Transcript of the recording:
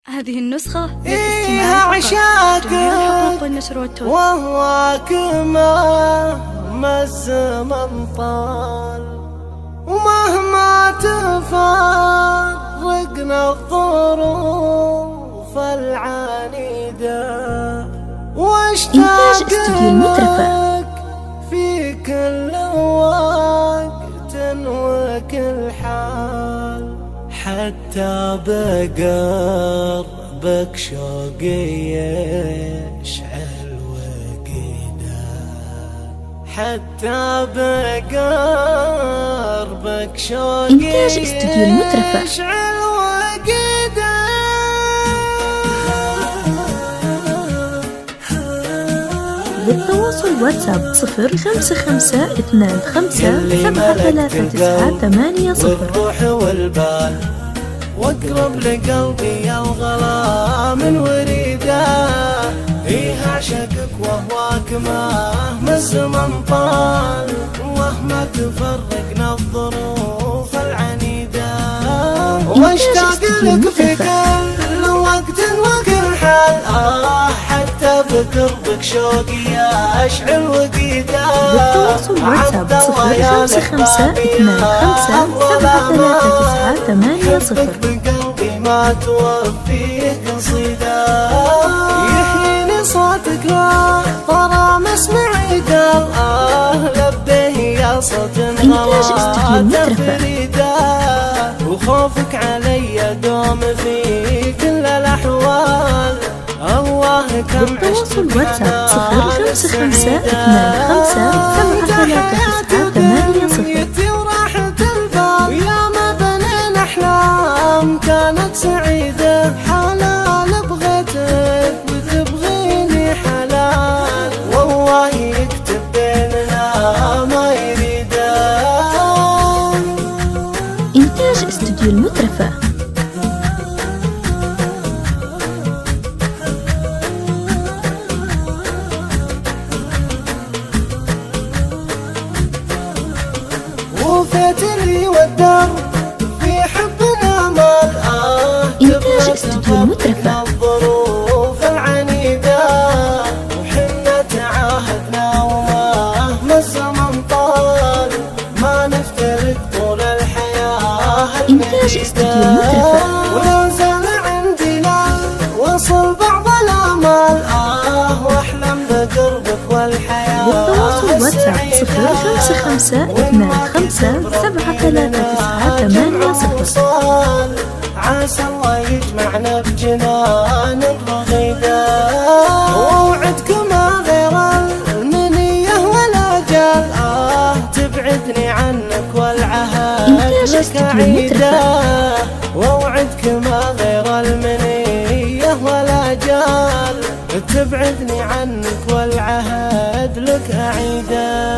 هذه النسخة للاستماع فقط. جميع الحقوق والنشر والتوزيع. وهو كما الزمن طال ومهما تفرقنا الظروف العنيدة واشتاقك في كل وقت وكل حال، حتى بقربك شوقي يشعل وقيدا، حتى بقربك شوقي يشعل وقيدا. للتواصل واتساب 0552573980. الروح والبال واقرب لقلبي الغلا من وريده، إيه عشقك وهواك مهما الزمن طال ومهما تفرقنا الظروف العنيدة، واشتاق لك في كل وقت وكل حال، حتى بقربك شوقي يشعل وقيدا. للتواصل واتساب 0552573980. بقلبي ما توفيه قصيدة، يحييني صوتك ترى مسمعي قال لبيه يا صوت غلا تفريده، وخوفك علي دوم في كل الأحوال. الله كم عشت واتساب 0552573980. وراحة البال يا ما بنينا أحلام كانت سعيدة، حلال بغيتك وتبغيني حلال، والله يكتب بيننا ما يريده. إنتاج استوديو المترفة. وفتري والدار في حبنا مال، إنتاج استوديو المترفة. الظروف العنيدة وحنا تعاهدنا ومهما الزمن طال ما نفترق طول الحياة. إنتاج استوديو المترفة. ولا زال عندي لا وصل بعض الآمال، واحلم بقربك والحياة. للتواصل واتساب 0552573980. عسى الله يجمعنا بجنان رغيدة، ووعدك ما غير المنية والأجل، تبعدني عنك والعهد لك عيدة، ووعدك ما غير المنية والأجل، تبعدني عنك والعهد لك عيدة.